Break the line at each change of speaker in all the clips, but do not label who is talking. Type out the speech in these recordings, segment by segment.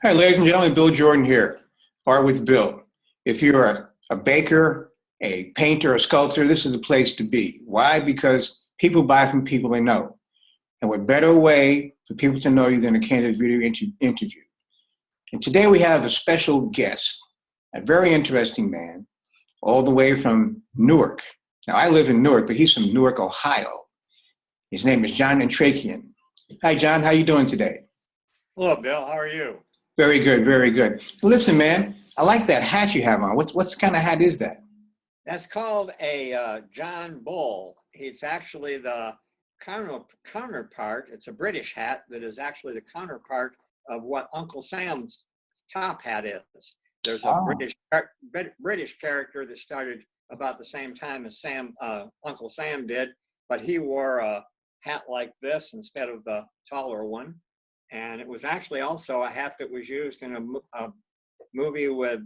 Hi, ladies and gentlemen, Bill Jordan here, Art with Bill. If you're a baker, a painter, a sculptor, this is the place to be. Why? Because people buy from people they know. And what better way for people to know you than a candid video interview? And today we have a special guest, a very interesting man, all the way from Newark. Now, I live in Newark, but he's from Newark, Ohio. His name is John Entrekin. Hi, John. How you doing today?
Hello, Bill. How are you?
Very good, very good. Listen, man, I like that hat you have on. What kind of hat is that?
That's called a John Bull. It's actually the counterpart. It's a British hat that is actually the counterpart of what Uncle Sam's top hat is. There's a
Oh,
British character that started about the same time as Uncle Sam did, but he wore a hat like this instead of the taller one. And it was actually also a hat that was used in a movie with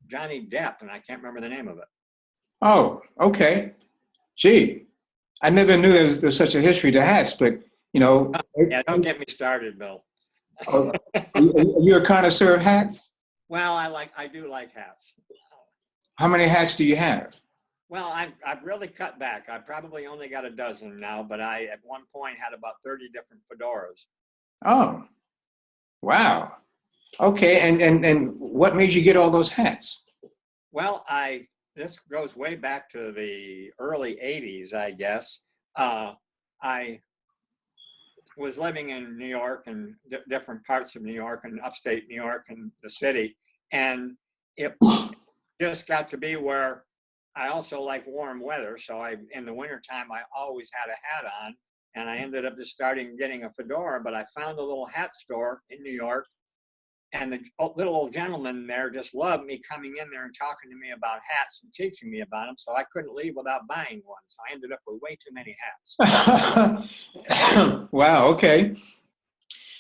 Johnny Depp, and I can't remember the name of it.
oh, okay. Gee, I never knew there was such a history to hats, but you know,
Yeah, don't get me started, Bill.
are you a connoisseur of hats?
Well, I do like hats.
How many hats do you have?
Well, I've really cut back. I probably only got a dozen now, but I at one point had about 30 different fedoras.
Oh, wow. Okay, and what made you get all those hats?
Well, this goes way back to the early 80s, I guess. I was living in New York and different parts of New York and upstate New York and the city. And it just got to be where I also like warm weather. So in the wintertime, I always had a hat on. And I ended up just starting getting a fedora, but I found a little hat store in New York. And the little old gentleman there just loved me coming in there and talking to me about hats and teaching me about them. So I couldn't leave without buying one. So I ended up with way too many hats.
Wow, okay.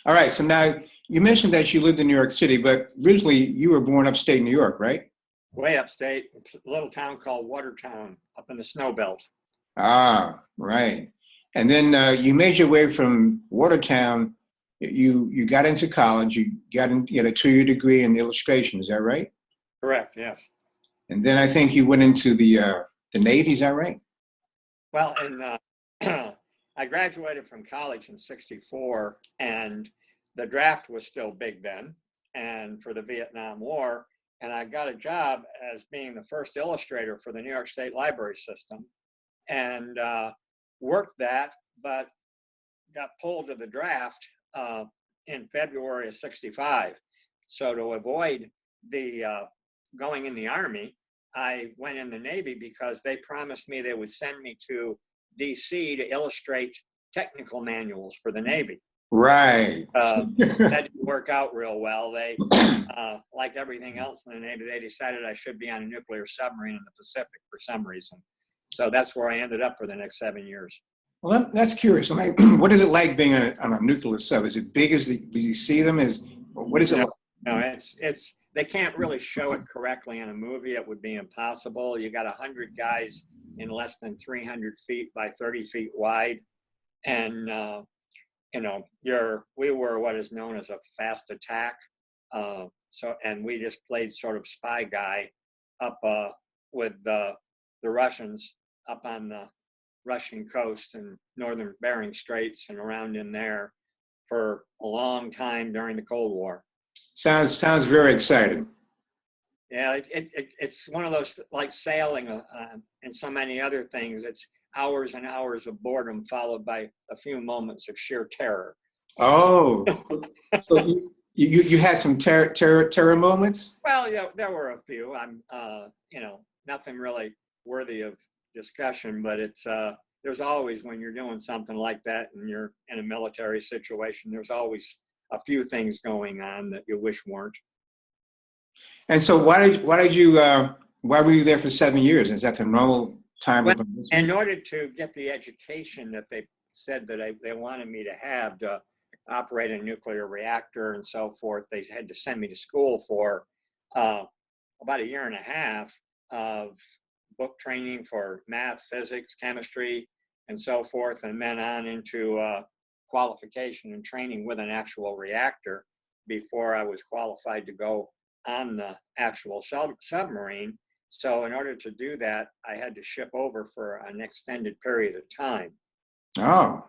All right, so now you mentioned that you lived in New York City, but originally you were born upstate New York, right?
Way upstate, a little town called Watertown up in the snow belt.
Ah, right. And then you made your way from Watertown. You got into college. You had a 2-year degree in illustration. Is that right?
Correct, yes.
And then I think you went into the Navy. Is that right?
Well, and I graduated from college in '64, and the draft was still big then, and for the Vietnam War. And I got a job as being the first illustrator for the New York State Library System, and worked that, but got pulled to the draft in February of '65. So to avoid the going in the Army, I went in the Navy because they promised me they would send me to DC to illustrate technical manuals for the Navy.
Right.
That didn't work out real well. They, like everything else in the Navy, they decided I should be on a nuclear submarine in the Pacific for some reason. So that's where I ended up for the next 7 years.
Well, that's curious. Like, what is it like being on a nuclear sub? Is it big as do you see them? What is it
No,
like?
no, it's they can't really show it correctly in a movie. It would be impossible. You got 100 guys in less than 300 feet by 30 feet wide, and we were what is known as a fast attack. And we just played sort of spy guy up with the Russians up on the Russian coast and northern Bering Straits and around in there for a long time during the Cold War.
Sounds very exciting.
Yeah, it's one of those like sailing and so many other things. It's hours and hours of boredom followed by a few moments of sheer terror.
Oh, so you had some terror moments?
Well, yeah, there were a few. Nothing really worthy of discussion, but there's always, when you're doing something like that and you're in a military situation, there's always a few things going on that you wish weren't.
And so why were you there for 7 years? Is that the normal time
Well,
of
in
enlistment?
order to get the education that they said that they wanted me to have to operate a nuclear reactor and so forth, they had to send me to school for uh, about a year and a half of book training for math, physics, chemistry, and so forth, and then on into qualification and training with an actual reactor. before I was qualified to go on the actual submarine. So in order to do that, I had to ship over for an extended period of time.
Oh,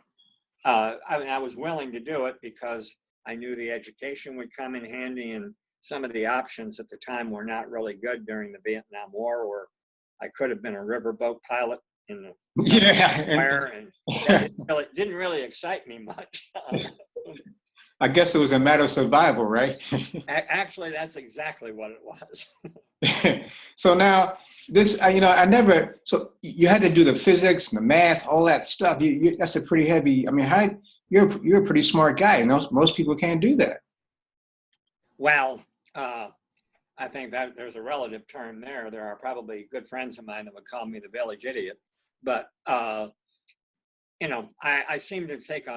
I mean, I was willing to do it because I knew the education would come in handy, and some of the options at the time were not really good during the Vietnam War, where I could have been a riverboat pilot in the
yeah.
fire, and that didn't really excite me much.
I guess it was a matter of survival, right?
Actually, that's exactly what it was.
So now this, I never, so you had to do the physics and the math, all that stuff. That's a pretty heavy, I mean, you're a pretty smart guy, and most people can't do that.
Well, I think that there's a relative term there. There are probably good friends of mine that would call me the village idiot, but I seem to take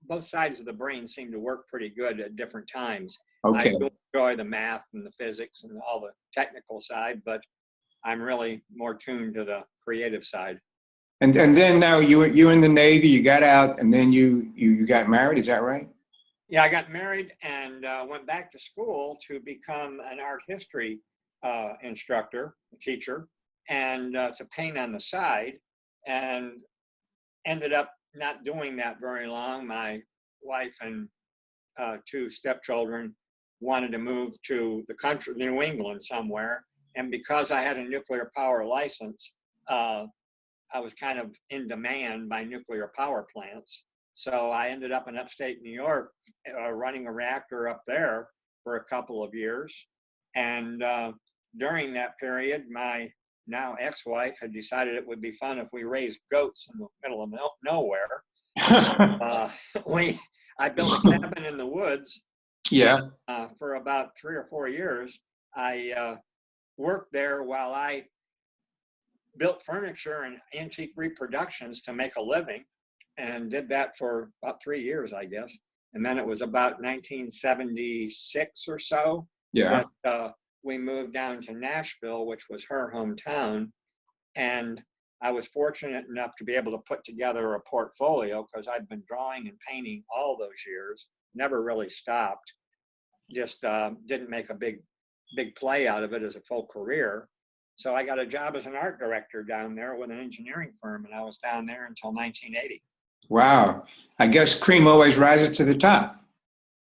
both sides of the brain seem to work pretty good at different times. I
Okay.
do enjoy the math and the physics and all the technical side, but I'm really more tuned to the creative side.
And then now you were in the Navy, you got out, and then you got married. Is that right?
Yeah, I got married and went back to school to become an art history instructor, teacher, and to paint on the side, and ended up not doing that very long. My wife and two stepchildren wanted to move to the country, New England somewhere. And because I had a nuclear power license, I was kind of in demand by nuclear power plants. So I ended up in upstate New York running a reactor up there for a couple of years. And during that period, my now ex-wife had decided it would be fun if we raised goats in the middle of nowhere. I built a cabin in the woods.
Yeah.
And, for about 3 or 4 years, I worked there while I built furniture and antique reproductions to make a living, and did that for about 3 years, I guess. And then it was about 1976 or so
Yeah.
that we moved down to Nashville, which was her hometown. And I was fortunate enough to be able to put together a portfolio because I'd been drawing and painting all those years, never really stopped, just didn't make a big play out of it as a full career. So I got a job as an art director down there with an engineering firm, and I was down there until 1980.
Wow. I guess cream always rises to the top.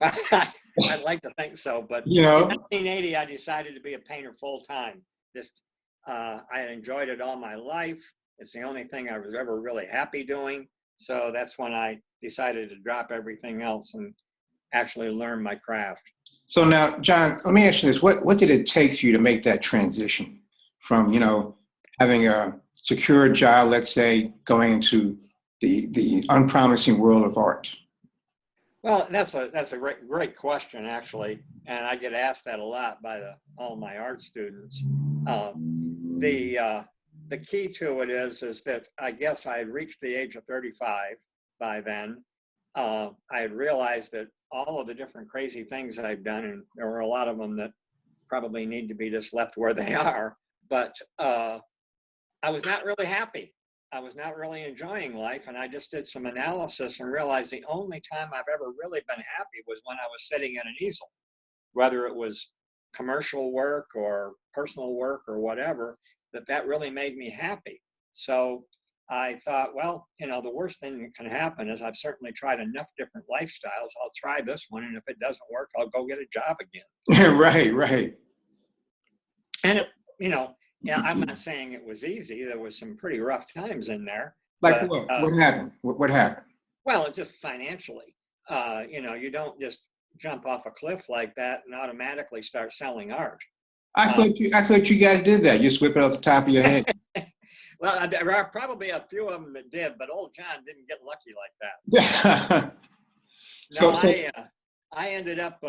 I'd like to think so, but
You
in
know,
1980, I decided to be a painter full time. Just I had enjoyed it all my life. It's the only thing I was ever really happy doing. So that's when I decided to drop everything else and actually learn my craft.
so now, John, let me ask you this. What did it take for you to make that transition from, having a secure job, let's say, going into the unpromising world of art?
Well, that's a great question, actually, and I get asked that a lot by all my art students. Uh, the key to it is that I guess I had reached the age of 35 by then. I had realized that all of the different crazy things I've done, and there were a lot of them that probably need to be just left where they are, but I was not really happy. I was not really enjoying life, and I just did some analysis and realized the only time I've ever really been happy was when I was sitting at an easel, whether it was commercial work or personal work or whatever, that really made me happy. So I thought, well, the worst thing that can happen is I've certainly tried enough different lifestyles. I'll try this one, and if it doesn't work, I'll go get a job again.
Right, right.
And yeah, I'm not saying it was easy. There was some pretty rough times in there.
Like
But
what? What happened? What happened?
well, it's just financially. You don't just jump off a cliff like that and automatically start selling art.
I thought you guys did that. You just whip it off the top of your head.
Well, there are probably a few of them that did, but old John didn't get lucky like that. No,
So
I ended up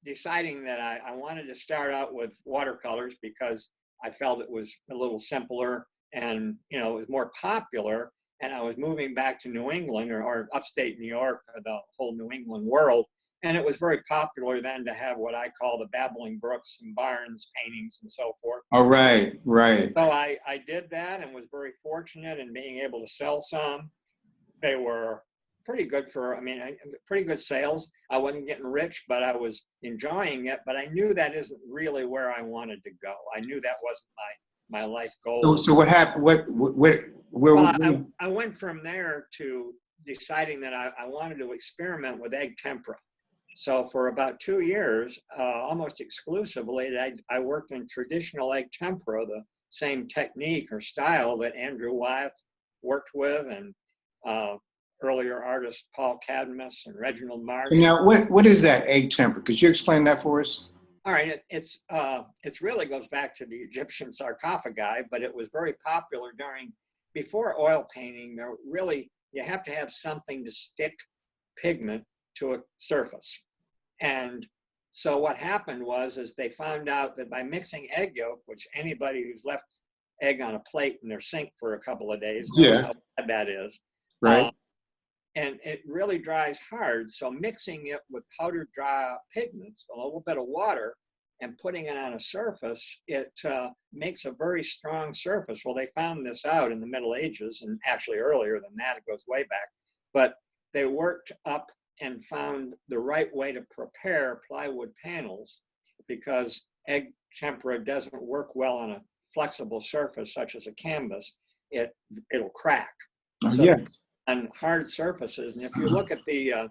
deciding that I wanted to start out with watercolors because I felt it was a little simpler and it was more popular. And I was moving back to New England or upstate New York, or the whole New England world. And it was very popular then to have what I call the Babbling Brooks and Barnes paintings and so forth.
all right, right.
So I did that and was very fortunate in being able to sell some. They were pretty good for, I mean, pretty good sales. I wasn't getting rich, but I was enjoying it. But I knew that isn't really where I wanted to go. I knew that wasn't my life
So,
goal.
so what happened? Where
Well, I went from there to deciding that I wanted to experiment with egg tempera. So for about 2 years, almost exclusively, I worked in traditional egg tempera, the same technique or style that Andrew Wyeth worked with, and earlier artists Paul Cadmus and Reginald Marsh.
now, what is that egg tempera? Could you explain that for us?
All right, it's really goes back to the Egyptian sarcophagi, but it was very popular before oil painting. There really, you have to have something to stick pigment to a surface. And so what happened is they found out that by mixing egg yolk, which anybody who's left egg on a plate in their sink for a couple of days knows how bad that is.
Right.
And it really dries hard. So mixing it with powdered dry pigments, a little bit of water, and putting it on a surface, it makes a very strong surface. Well, they found this out in the Middle Ages, and actually earlier than that, it goes way back. But they worked up and found the right way to prepare plywood panels, because egg tempera doesn't work well on a flexible surface such as a canvas. It'll crack. So
Yeah.
on hard surfaces, and if you look at the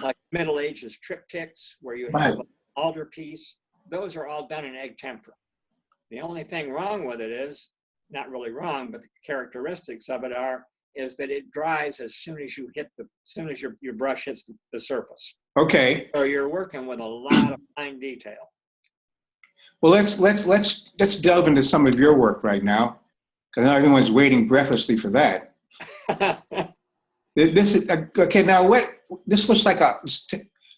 like Middle Ages triptychs where you have an altarpiece, those are all done in egg tempera. The only thing wrong with it is, not really wrong, but the characteristics of it is that it dries as soon as your brush hits the surface.
Okay.
So you're working with a lot of fine detail.
Well, let's delve into some of your work right now, because everyone's waiting breathlessly for that. This is okay. Now, this looks like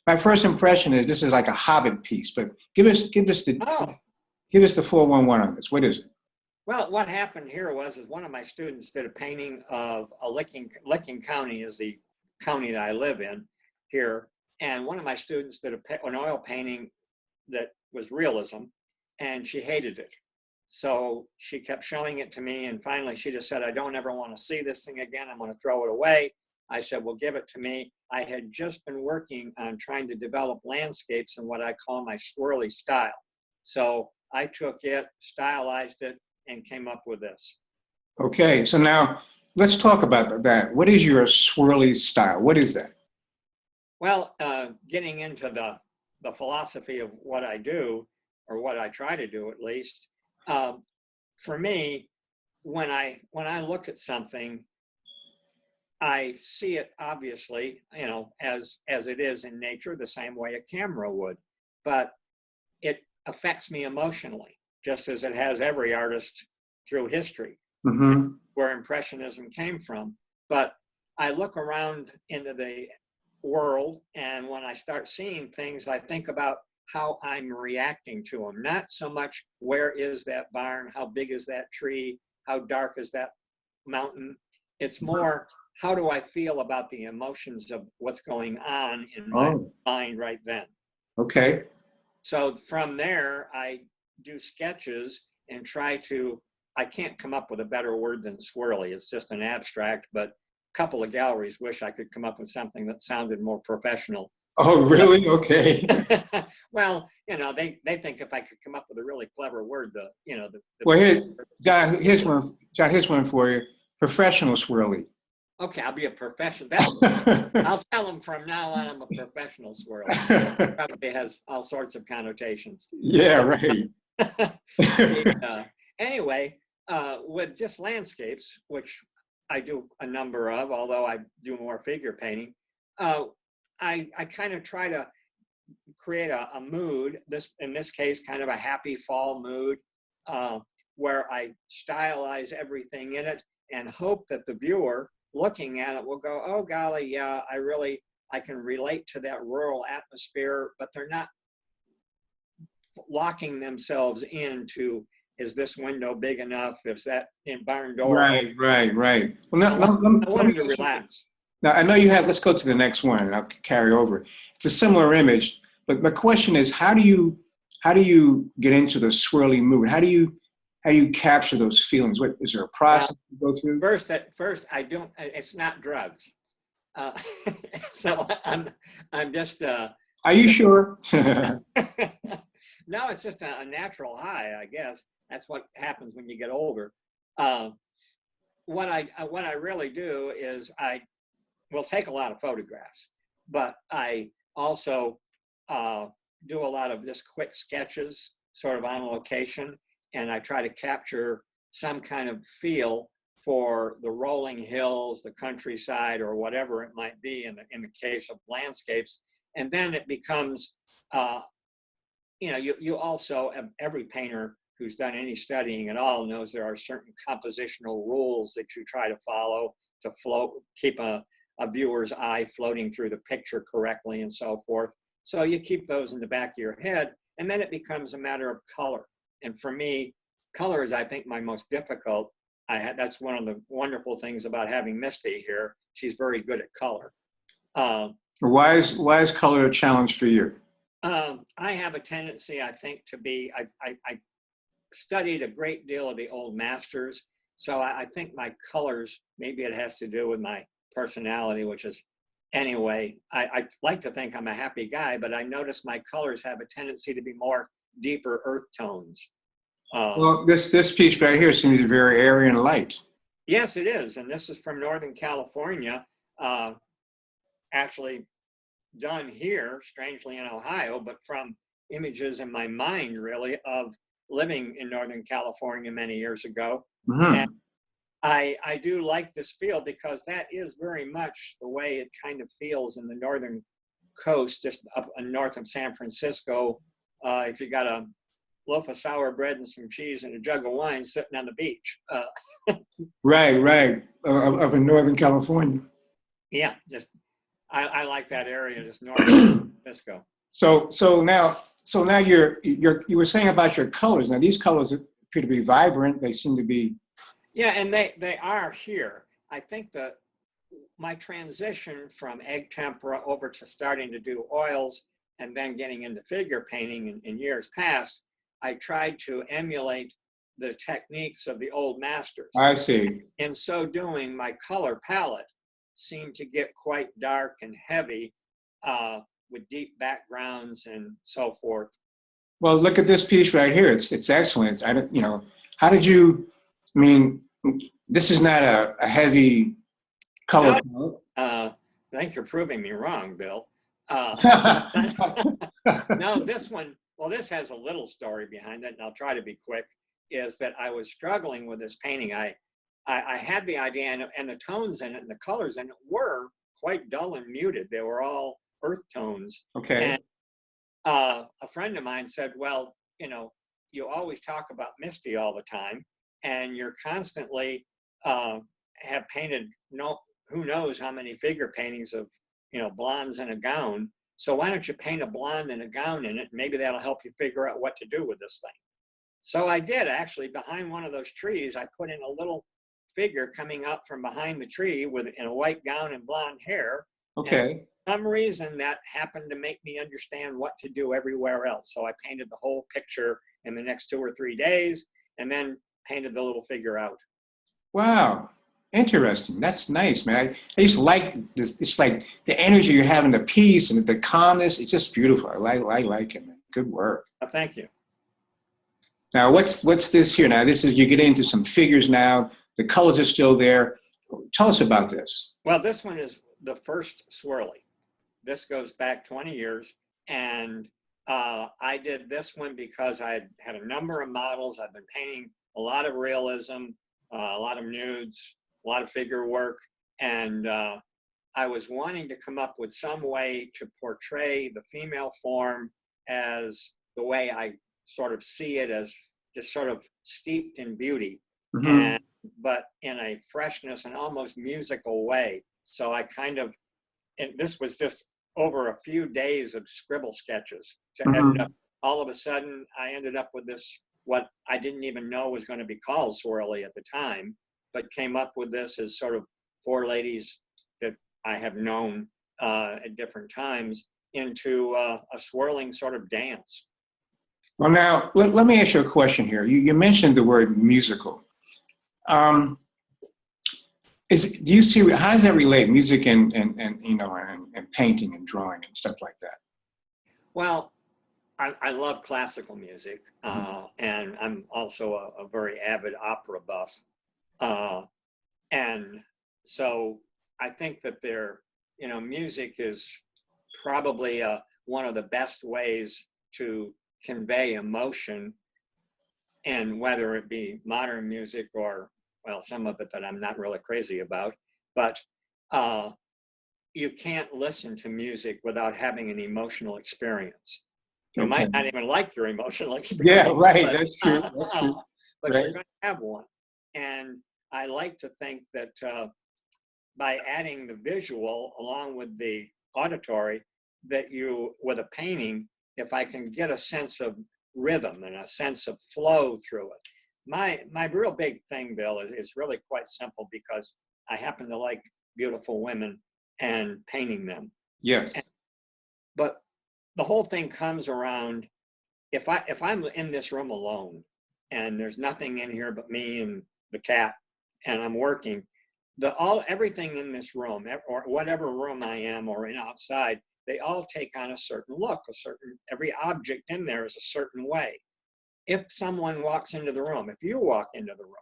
my first impression is this is like a Hobbit piece, but give us the 411 on this. What is it?
Well, what happened here is one of my students did a painting of Licking County is the county that I live in here, and one of my students did an oil painting that was realism, and she hated it. So she kept showing it to me, and finally she just said, "I don't ever want to see this thing again. I'm going to throw it away." I said, "Well, give it to me." I had just been working on trying to develop landscapes in what I call my swirly style. So I took it, stylized it, and came up with this.
Okay, so now let's talk about that. What is your swirly style? What is that?
Well, getting into the philosophy of what I do, or what I try to do at least, for me, when I look at something, I see it obviously, as it is in nature, the same way a camera would, but it affects me emotionally, just as it has every artist through history, where Impressionism came from. But I look around into the world, and when I start seeing things, I think about how I'm reacting to them. Not so much where is that barn, how big is that tree, how dark is that mountain. It's more, how do I feel about the emotions of what's going on in my mind right then?
Okay.
So from there, I do sketches and I can't come up with a better word than swirly. It's just an abstract, but a couple of galleries wish I could come up with something that sounded more professional.
Oh, really? Okay.
Well, they think if I could come up with a really clever word,
Well, John, here's one for you. Professional swirly.
Okay, I'll be a professional. I'll tell them from now on I'm a professional swirly. Probably has all sorts of connotations.
Yeah, right.
Anyway, with just landscapes, which I do a number of, although I do more figure painting, I kind of try to create a mood, in this case, kind of a happy fall mood, where I stylize everything in it and hope that the viewer looking at it will go, "Oh golly, yeah, I can relate to that rural atmosphere," but they're not locking themselves into, is this window big enough? Is that in barn door?
Right. Well,
I wanted to relax.
Now, I know you have, let's go to the next one and I'll carry over. It's a similar image, but my question is, how do you get into the swirly mood? How do you capture those feelings? What is there a process you go through?
First, it's not drugs. Uh, so I'm just,
Are you sure?
no, it's just a natural high, I guess. That's what happens when you get older. Uh, what I really do is I will take a lot of photographs, but I also uh, do a lot of just quick sketches, sort of on location, and I try to capture some kind of feel for the rolling hills, the countryside, or whatever it might be in the case of landscapes. And then it becomes, you also, every painter who's done any studying at all knows there are certain compositional rules that you try to follow to keep a viewer's eye floating through the picture correctly and so forth. So you keep those in the back of your head, and then it becomes a matter of color. And for me, color is, I think, my most difficult. That's one of the wonderful things about having Misty here. She's very good at color.
Why is color a challenge for you?
I have a tendency, I think, to be, I studied a great deal of the old masters. So I think my colors, maybe it has to do with my personality, which is, anyway, I like to think I'm a happy guy, but I notice my colors have a tendency to be more deeper earth tones.
Well, this piece right here seems very airy and light.
Yes, it is. And this is from Northern California, actually done here, strangely in Ohio, but from images in my mind, really, of living in Northern California many years ago.
Mm-hmm.
And I do like this feel because that is very much the way it kind of feels in the northern coast, just up north of San Francisco. If you got a loaf of sour bread and some cheese and a jug of wine sitting on the beach.
Right. Up in Northern California.
Yeah, just I like that area, just north of San Francisco.
So now you were saying about your colors. Now these colors appear to be vibrant. They seem to be.
Yeah, and they are here. I think that my transition from egg tempera over to starting to do oils and then getting into figure painting in years past, I tried to emulate the techniques of the old masters.
I see.
In so doing, my color palette seemed to get quite dark and heavy with deep backgrounds and so forth.
Well, look at this piece right here. It's excellent. I don't, how did you? I mean, this is not a heavy color palette.
Thanks for proving me wrong, Bill. No, this one, well, this has a little story behind it, and I'll try to be quick, is that I was struggling with this painting. I had the idea, and the tones in it and the colors in it were quite dull and muted. They were all earth tones.
Okay.
And a friend of mine said, well, you always talk about Misty all the time, and you're constantly have painted who knows how many figure paintings of blondes in a gown. So why don't you paint a blonde in a gown in it? Maybe that'll help you figure out what to do with this thing. So I did, actually. Behind one of those trees, I put in a little figure coming up from behind the tree in a white gown and blonde hair.
Okay.
And for some reason that happened to make me understand what to do everywhere else. So I painted the whole picture in the next 2 or 3 days, and then painted the little figure out.
Wow. Interesting. That's nice, man. I just like this. It's like the energy you're having, the peace and the calmness. It's just beautiful. I like it, man. Good work.
Thank you.
Now, what's this here? Now, this is, you get into some figures now. The colors are still there. Tell us about this.
Well, this one is the first swirly. This goes back 20 years. And I did this one because I had a number of models. I've been painting a lot of realism, a lot of nudes, a lot of figure work. And I was wanting to come up with some way to portray the female form as the way I sort of see it, as just sort of steeped in beauty,
Mm-hmm.
but in a freshness and almost musical way. So I and this was just over a few days of scribble sketches to end up, all of a sudden, I ended up with this, what I didn't even know was going to be called swirly at the time, but came up with this as sort of 4 ladies that I have known at different times into a swirling sort of dance.
Well, now, let me ask you a question here. You mentioned the word musical. Do you see, how does that relate, music and you know, and painting and drawing and stuff like that?
Well, I love classical music,
Mhm.
and I'm also a very avid opera buff. Uh, and so I think that music is probably one of the best ways to convey emotion, and whether it be modern music or, well, some of it that I'm not really crazy about, but uh, you can't listen to music without having an emotional experience. You
Okay.
might not even like your emotional
Yeah,
experience,
right.
but
That's true. That's true.
but you're
Right.
going to have one. And I like to think that by adding the visual along with the auditory, that you, with a painting, if I can get a sense of rhythm and a sense of flow through it. My real big thing, Bill, is really quite simple, because I happen to like beautiful women and painting them.
Yes.
And, but the whole thing comes around, if I'm in this room alone and there's nothing in here but me and the cat, and I'm working, everything in this room, or whatever room I am or in outside, they all take on a certain look, every object in there is a certain way. If someone walks into the room, if you walk into the room,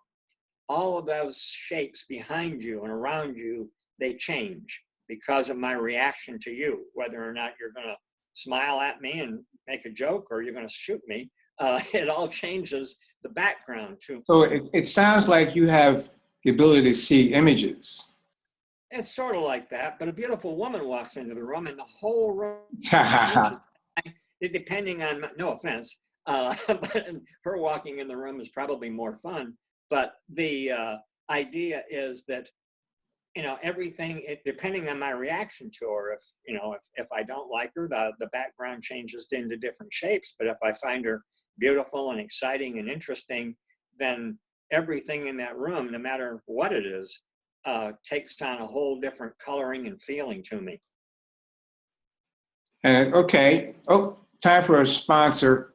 all of those shapes behind you and around you, they change because of my reaction to you, whether or not you're going to smile at me and make a joke or you're going to shoot me. It all changes the background too.
So it sounds like you have the ability to see images.
It's sort of like that, but a beautiful woman walks into the room and the whole room changes. Depending on, no offense, but her walking in the room is probably more fun. But the idea is that, everything, depending on my reaction to her, if I don't like her, the background changes into different shapes. But if I find her beautiful and exciting and interesting, then everything in that room, no matter what it is, takes on a whole different coloring and feeling to me.
And okay. Oh, time for a sponsor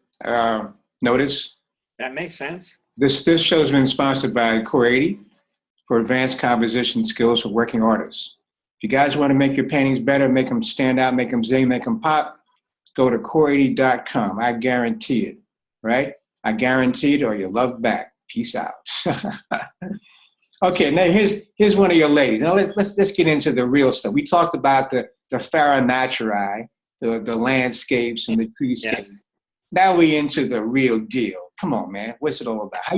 notice.
That makes sense.
This show has been sponsored by Core 80 for advanced composition skills for working artists. If you guys want to make your paintings better, make them stand out, make them zing, make them pop, go to core80.com. I guarantee it, right? I guarantee it, or your love back. Peace out. Okay, now here's one of your ladies. Now let's get into the real stuff. We talked about the Farah Naturi, the landscapes and the treescape.
Yes.
Now we into the real deal. Come on, man. What's it all about? How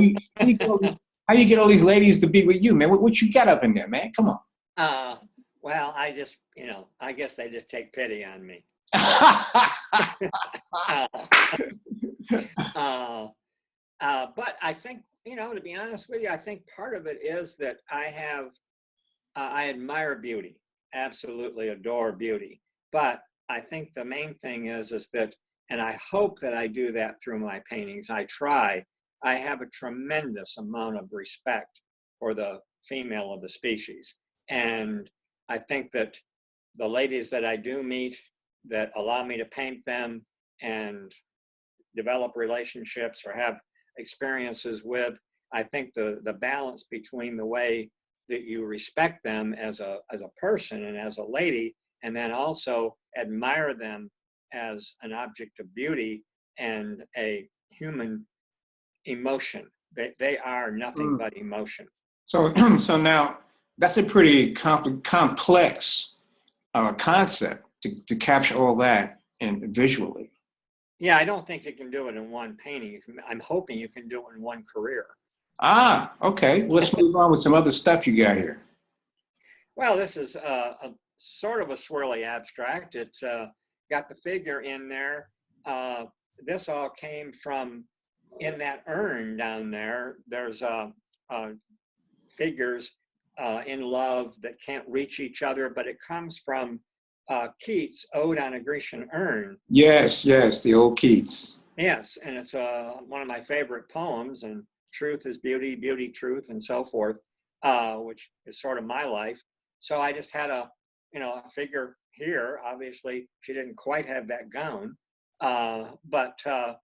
you get all these ladies to be with you, man? What you got up in there, man? Come on.
Uh, well, I guess they just take pity on me. uh, uh, but I think, to be honest with you, I think part of it is that I admire beauty, absolutely adore beauty. But I think the main thing is that, and I hope that I do that through my paintings. I have a tremendous amount of respect for the female of the species. And I think that the ladies that I do meet that allow me to paint them and develop relationships or have experiences with, I think the balance between the way that you respect them as a person and as a lady, and then also admire them as an object of beauty and a human emotion. They are nothing but emotion.
So so now that's a pretty complex concept to capture all that and visually.
Yeah, I don't think you can do it in one painting. I'm hoping you can do it in one career.
Ah, okay. Well, let's move on with some other stuff you got here.
Well, this is a sort of a swirly abstract. It's got the figure in there. Uh, this all came from in that urn down there. There's figures in love that can't reach each other, but it comes from Keats' Ode on a Grecian Urn.
Yes, yes, the old Keats.
Yes, and it's one of my favorite poems, and truth is beauty, beauty, truth, and so forth, which is sort of my life. So I just had a figure here. Obviously, she didn't quite have that gown, but put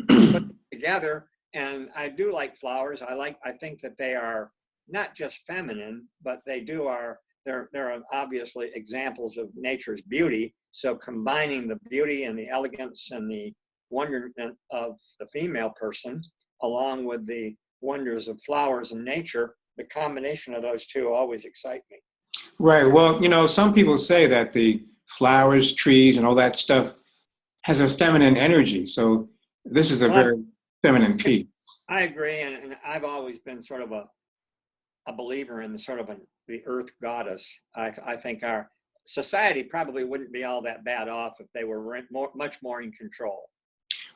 it together. And I do like flowers. I think that they are not just feminine, but they're obviously examples of nature's beauty. So combining the beauty and the elegance and the wonderment of the female person, along with the wonders of flowers and nature, the combination of those two always excite me.
Right. Well, some people say that the flowers, trees, and all that stuff has a feminine energy. So this is a
Well,
very feminine piece.
I agree, and I've always been sort of a believer in the sort of the earth goddess. I think our society probably wouldn't be all that bad off if they were much more in control.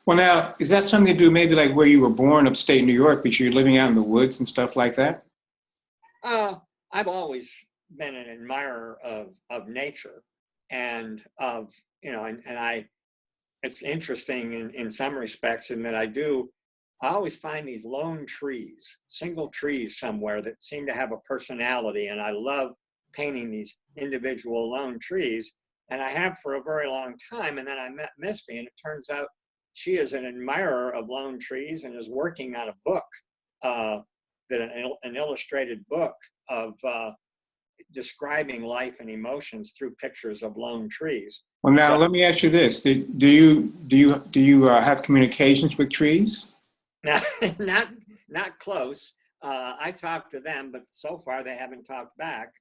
Well, now, is that something to do maybe like where you were born, upstate New York, but you're living out in the woods and stuff like that?
I've always been an admirer of nature and of, it's interesting in some respects in that I always find these lone trees, single trees somewhere that seem to have a personality. And I love painting these individual lone trees. And I have for a very long time. And then I met Misty, and it turns out she is an admirer of lone trees and is working on a book, an illustrated book of describing life and emotions through pictures of lone trees.
Well, now let me ask you this: Do you have communications with trees?
Not close. I talked to them, but so far they haven't talked back.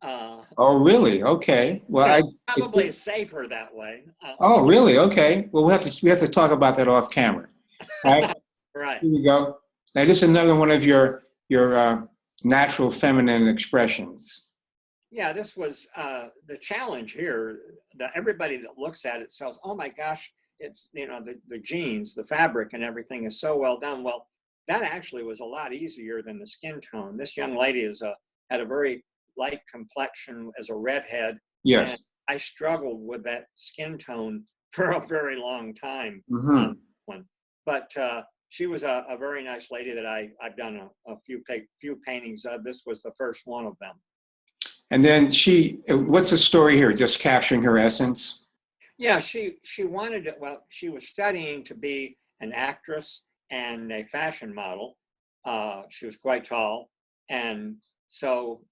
Oh, really? Okay. Well,
probably safer that way.
Oh, really? Okay. Well, we have to talk about that off camera. Right.
Right.
Here you go. Now, this is another one of your natural feminine expressions.
Yeah, this was the challenge here. That everybody that looks at it says, "Oh my gosh, it's the jeans, the fabric, and everything is so well done." Well, that actually was a lot easier than the skin tone. This young lady had a very light complexion as a redhead.
Yes.
And I struggled with that skin tone for a very long time.
Mm-hmm.
But she was a very nice lady that I've done a few paintings of. This was the first one of them.
And then what's the story here? Just capturing her essence?
Yeah, she wanted it. Well, she was studying to be an actress and a fashion model. She was quite tall. And so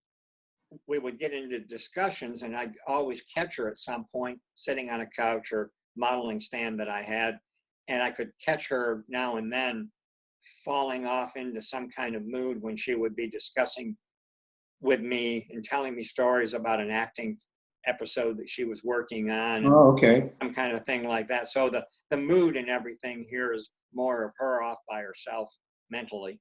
we would get into discussions, and I'd always catch her at some point sitting on a couch or modeling stand that I had. And I could catch her now and then falling off into some kind of mood when she would be discussing with me and telling me stories about an acting episode that she was working on. And
oh, okay.
some kind of thing like that. So the mood and everything here is more of her off by herself mentally.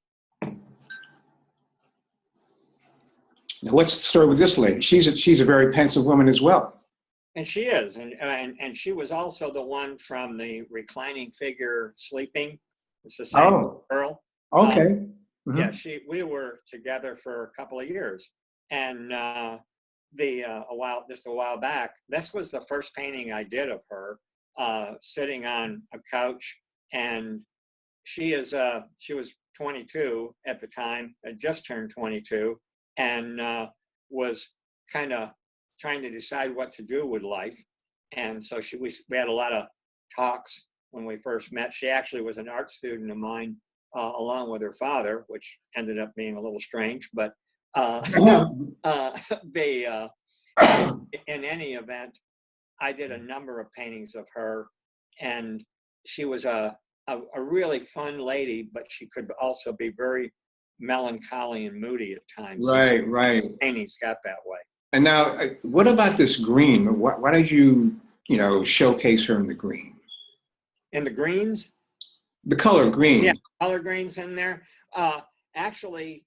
Now, what's the story with this lady? She's a very pensive woman as well.
And she is, and she was also the one from the reclining figure sleeping. It's the same girl.
Okay.
Mm-hmm. Yeah, we were together for a couple of years, and a while back. This was the first painting I did of her sitting on a couch, and she was 22 at the time, had just turned 22, and was kind of trying to decide what to do with life. And so we had a lot of talks when we first met. She actually was an art student of mine, along with her father, which ended up being a little strange, but in any event, I did a number of paintings of her, and she was a really fun lady, but she could also be very melancholy and moody at times.
Right,
so
right.
Paintings got that way.
And now, what about this green? Why did you showcase her in the green?
In the greens?
The color green.
Yeah, color greens in there. Actually,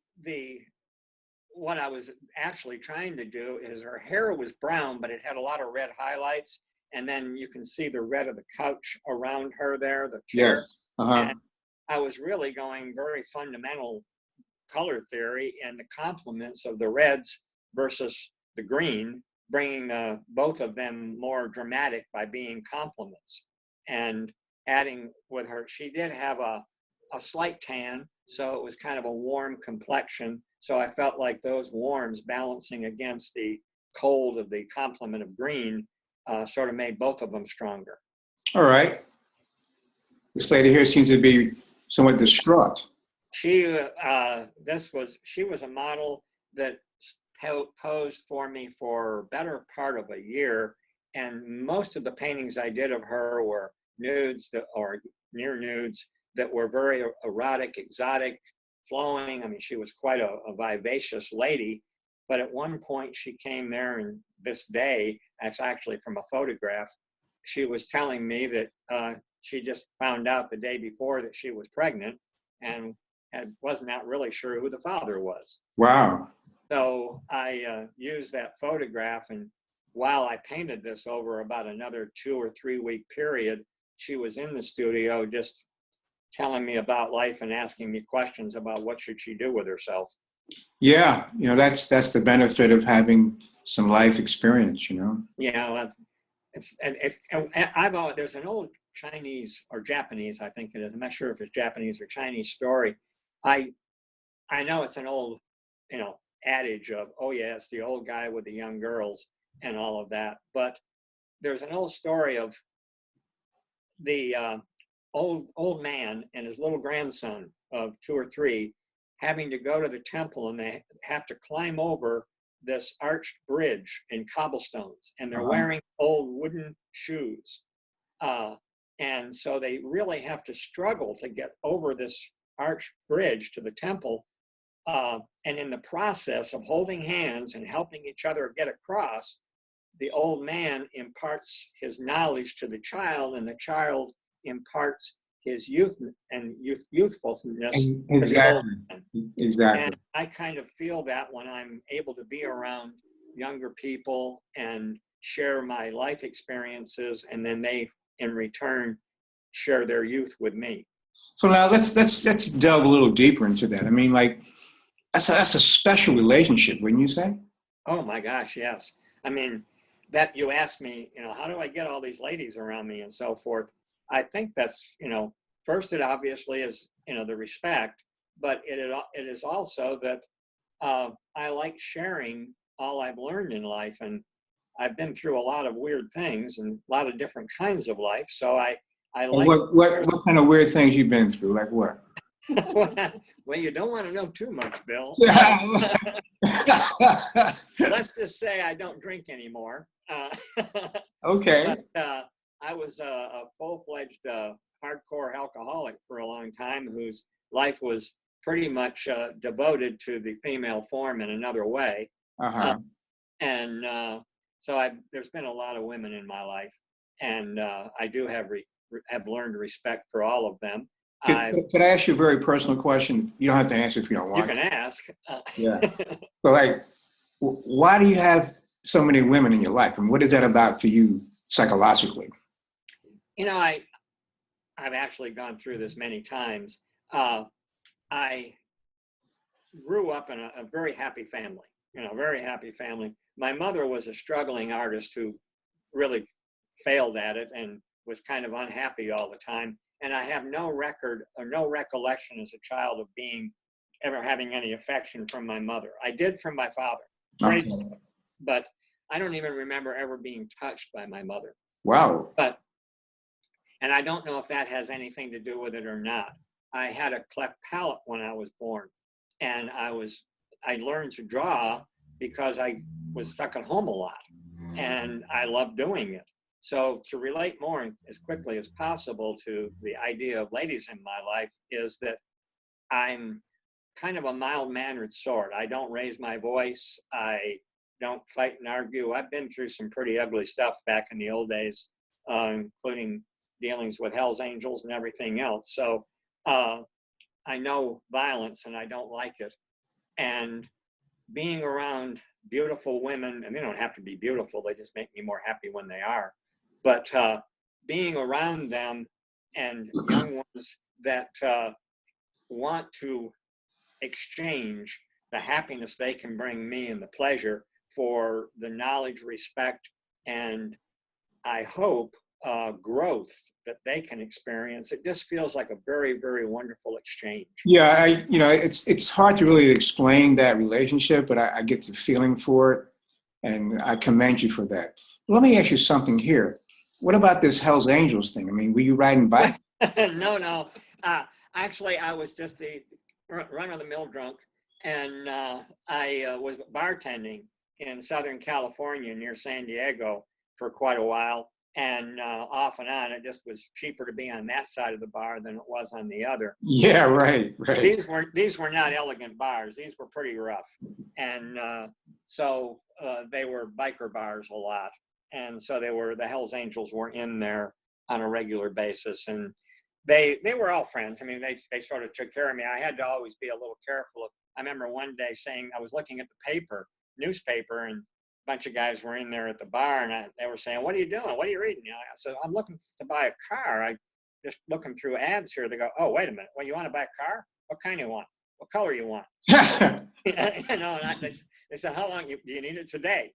what I was actually trying to do is her hair was brown, but it had a lot of red highlights. And then you can see the red of the couch around her there, the chair.
Yes. Uh-huh.
And I was really going very fundamental color theory and the complements of the reds versus the green, bringing both of them more dramatic by being complements. And adding with her, she did have a slight tan, so it was kind of a warm complexion. So I felt like those warms balancing against the cold of the complement of green sort of made both of them stronger.
All right. This lady here seems to be somewhat distraught.
She was a model that posed for me for better part of a year, and most of the paintings I did of her were nudes or near nudes that were very erotic, exotic, flowing. I mean, she was quite a vivacious lady. But at one point, she came there, and this day, that's actually from a photograph. She was telling me that she just found out the day before that she was pregnant, and was not really sure who the father was.
Wow.
So I used that photograph, and while I painted this over about another 2 or 3 week period, she was in the studio just telling me about life and asking me questions about what should she do with herself.
Yeah, that's the benefit of having some life experience.
Yeah, there's an old Chinese or Japanese, I think it is. I'm not sure if it's Japanese or Chinese story. I know it's an old, adage of, oh yeah, it's the old guy with the young girls and all of that. But there's an old story of the old man and his little grandson of 2 or 3 having to go to the temple, and they have to climb over this arched bridge in cobblestones, and they're wearing old wooden shoes. And so they really have to struggle to get over this arched bridge to the temple. And in the process of holding hands and helping each other get across, the old man imparts his knowledge to the child, and the child imparts his youthfulness to the old man.
Exactly.
And I kind of feel that when I'm able to be around younger people and share my life experiences, and then they, in return, share their youth with me.
So now let's delve a little deeper into that. I mean, like, that's a special relationship, wouldn't you say?
Oh my gosh, yes. I mean, that you asked me, how do I get all these ladies around me and so forth? I think that's, first it obviously is, the respect, but it is also that I like sharing all I've learned in life. And I've been through a lot of weird things and a lot of different kinds of life. So I like.
What kind of weird things you've been through? Like what?
Well, you don't want to know too much, Bill.
Yeah.
Let's just say I don't drink anymore.
Okay.
But I was a full-fledged hardcore alcoholic for a long time, whose life was pretty much devoted to the female form in another way. And so there's been a lot of women in my life, and I do have learned respect for all of them.
Could I ask you a very personal question? You don't have to answer if you don't want.
You can ask.
Yeah. So, like, why do you have so many women in your life, and what is that about for you psychologically?
I've actually gone through this many times. I grew up in a very happy family. Very happy family. My mother was a struggling artist who really failed at it and was kind of unhappy all the time. And I have no record or no recollection as a child of ever having any affection from my mother. I did from my father, but I don't even remember ever being touched by my mother.
Wow.
And I don't know if that has anything to do with it or not. I had a cleft palate when I was born, and I learned to draw because I was stuck at home a lot, and I loved doing it. So to relate more as quickly as possible to the idea of ladies in my life is that I'm kind of a mild-mannered sort. I don't raise my voice. I don't fight and argue. I've been through some pretty ugly stuff back in the old days, including dealings with Hell's Angels and everything else. So I know violence and I don't like it. And being around beautiful women, and they don't have to be beautiful, they just make me more happy when they are. But being around them and young ones that want to exchange the happiness they can bring me and the pleasure for the knowledge, respect, and I hope growth that they can experience. It just feels like a very, very wonderful exchange.
Yeah, it's hard to really explain that relationship, but I get the feeling for it, and I commend you for that. Let me ask you something here. What about this Hell's Angels thing? I mean, were you riding bikes?
No. Actually, I was just run-of-the-mill drunk, and I was bartending in Southern California near San Diego for quite a while, and off and on, it just was cheaper to be on that side of the bar than it was on the other.
Yeah, right, right.
These were not elegant bars. These were pretty rough, and so they were biker bars a lot, and so the Hells Angels were in there on a regular basis, and they were all friends. I mean, they sort of took care of me. I had to always be a little careful. I remember one day saying, I was looking at the newspaper, and a bunch of guys were in there at the bar, and they were saying, "What are you doing? What are you reading?" I said, "I'm looking to buy a car. I just looking through ads here." They go, "Oh, wait a minute. Well, you want to buy a car? What kind you want? What color you want?" They said, "How long do you need it today?"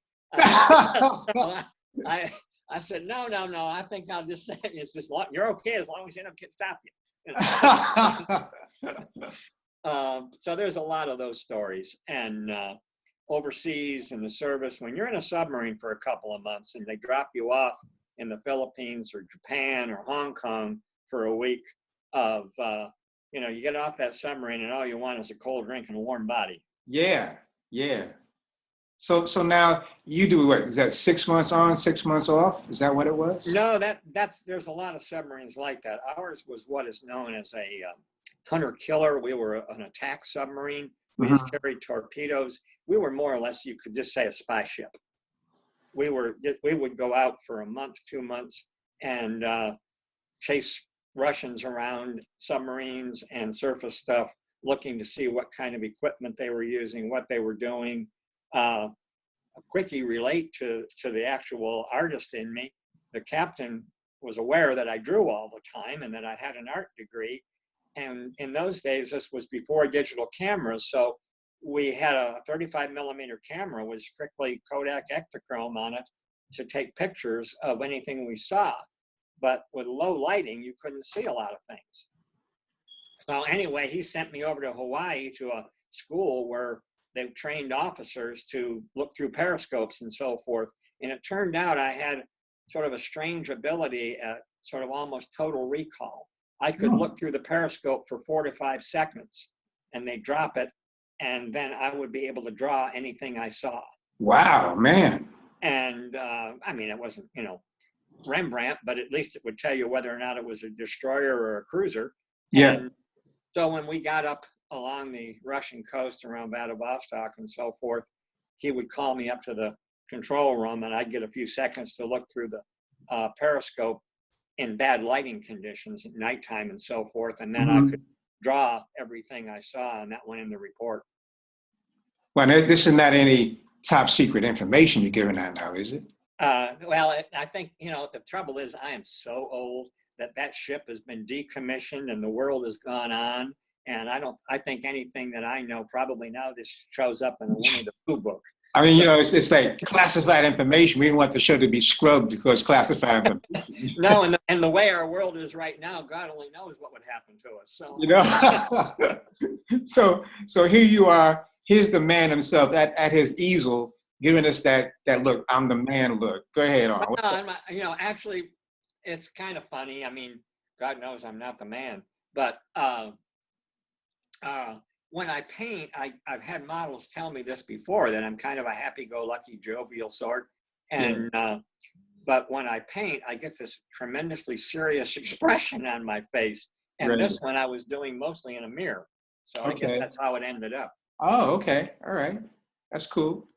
I said, no. I think I'll just say it's just you're okay as long as you don't stop you. So there's a lot of those stories, and overseas in the service, when you're in a submarine for a couple of months and they drop you off in the Philippines or Japan or Hong Kong for a week of, you get off that submarine and all you want is a cold drink and a warm body.
Yeah, yeah. So now you do what? Is that 6 months on, 6 months off? Is that what it was?
No, there's a lot of submarines like that. Ours was what is known as a hunter-killer. We were an attack submarine. We just carried torpedoes. We were more or less, you could just say, a spy ship. We would go out for a month, 2 months, and chase Russians around submarines and surface stuff, looking to see what kind of equipment they were using, what they were doing. A quickie relate to the actual artist in me. The captain was aware that I drew all the time and that I had an art degree. And in those days, this was before digital cameras. So we had a 35 millimeter camera with strictly Kodak Ektachrome on it to take pictures of anything we saw. But with low lighting, you couldn't see a lot of things. So anyway, he sent me over to Hawaii to a school where they trained officers to look through periscopes and so forth. And it turned out I had sort of a strange ability at sort of almost total recall. I could look through the periscope for 4 to 5 seconds and they drop it. And then I would be able to draw anything I saw.
Wow, man.
And I mean, it wasn't, Rembrandt, but at least it would tell you whether or not it was a destroyer or a cruiser.
Yeah.
And so when we got up along the Russian coast around Vladivostok and so forth, he would call me up to the control room and I'd get a few seconds to look through the periscope in bad lighting conditions at nighttime and so forth. And then I could draw everything I saw, and that went in the report.
Well, this is not any top secret information you're giving out now, is it?
Well, I think, the trouble is I am so old that ship has been decommissioned and the world has gone on. And I think anything that I know probably now just shows up in a Winnie the Pooh book.
I mean, it's like classified information. We don't want the show to be scrubbed because classified information.
No, and the way our world is right now, God only knows what would happen to us. So,
so here you are. Here's the man himself at his easel, giving us that look. I'm the man look. Go ahead on.
No, actually, it's kind of funny. I mean, God knows I'm not the man, but when I paint, I've had models tell me this before, that I'm kind of a happy-go-lucky, jovial sort. And but when I paint, I get this tremendously serious expression on my face. And this one I was doing mostly in a mirror. So I guess that's how it ended up.
Oh, okay. All right. That's cool.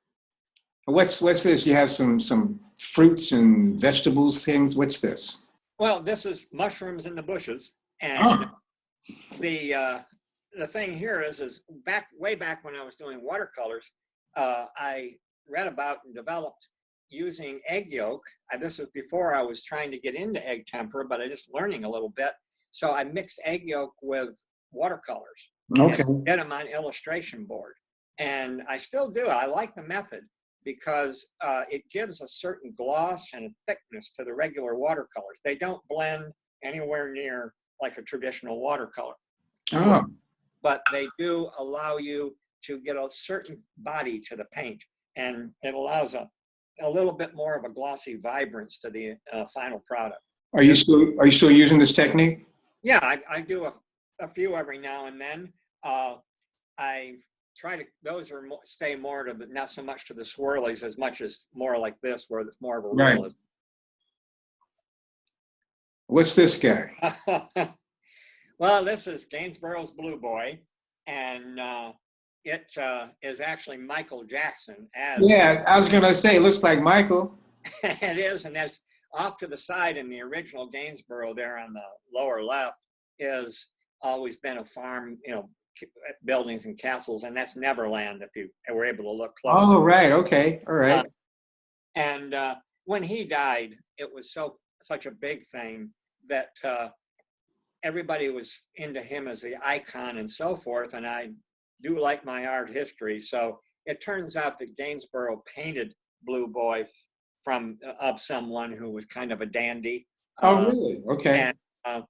What's this? You have some fruits and vegetables things. What's this?
Well, this is mushrooms in the bushes. And the thing here is way back when I was doing watercolors, I read about and developed using egg yolk. This was before I was trying to get into egg tempera, but I just learning a little bit. So I mixed egg yolk with watercolors and get them on illustration board. And I still do. I like the method because it gives a certain gloss and a thickness to the regular watercolors. They don't blend anywhere near like a traditional watercolor.
Oh.
But they do allow you to get a certain body to the paint, and it allows a little bit more of a glossy vibrance to the final product. Are you
still using this technique?
Yeah, I do a few every now and then. I try to, those are stay more to the, not so much to the swirlies as much as more like this, where it's more of a
Right.
realism.
What's this guy?
Well, this is Gainsborough's Blue Boy, and it is actually Michael Jackson as.
Yeah, I was gonna say, it looks like Michael.
It is, and that's off to the side in the original Gainsborough there on the lower left is always been a farm, buildings and castles, and that's Neverland if you were able to look close.
Oh, right. Okay. All right.
And when he died, it was such a big thing that everybody was into him as the icon and so forth. And I do like my art history, so it turns out that Gainsborough painted Blue Boy of someone who was kind of a dandy.
Oh, really? Okay.
And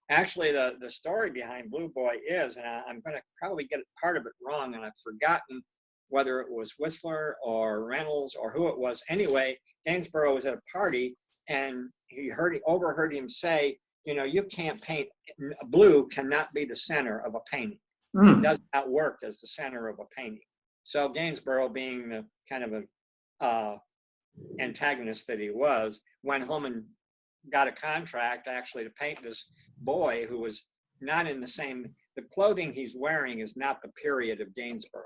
actually, the story behind Blue Boy is, and I'm going to probably get part of it wrong, and I've forgotten whether it was Whistler or Reynolds or who it was. Anyway, Gainsborough was at a party, and he overheard him say, you can't paint, blue cannot be the center of a painting. It does not work as the center of a painting. So Gainsborough, being the kind of a antagonist that he was, went home and got a contract actually to paint this boy who was not in the clothing he's wearing is not the period of Gainsborough.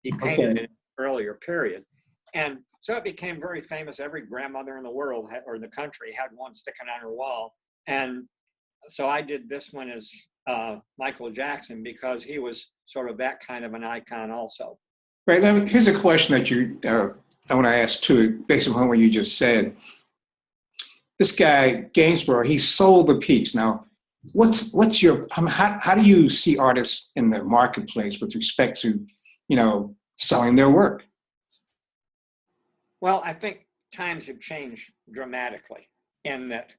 He painted in an earlier period. And so it became very famous. Every grandmother in the world or the country had one sticking on her wall. And so I did this one as Michael Jackson because he was sort of that kind of an icon also.
Right. Here's a question that I want to ask too, based on what you just said. This guy, Gainsborough, he sold the piece. Now, what's your, how do you see artists in the marketplace with respect to, selling their work?
Well, I think times have changed dramatically in that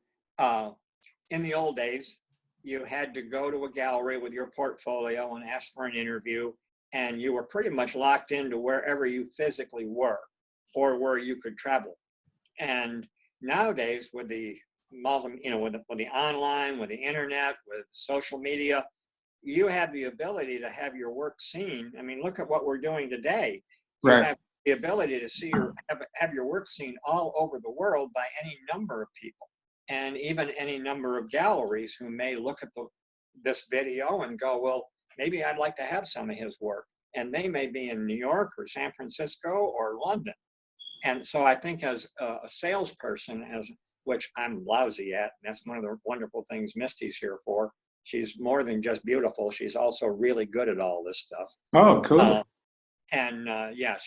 in the old days, you had to go to a gallery with your portfolio and ask for an interview, and you were pretty much locked into wherever you physically were or where you could travel. And nowadays, with the with the online, with the internet, with social media, you have the ability to have your work seen. I mean, look at what we're doing today. You
Right.
have the ability to see have your work seen all over the world by any number of people, and even any number of galleries who may look at this video and go, well, maybe I'd like to have some of his work. And they may be in New York or San Francisco or London. And so I think as a salesperson, which I'm lousy at, and that's one of the wonderful things Misty's here for. She's more than just beautiful. She's also really good at all this stuff.
Oh, cool.
Yeah,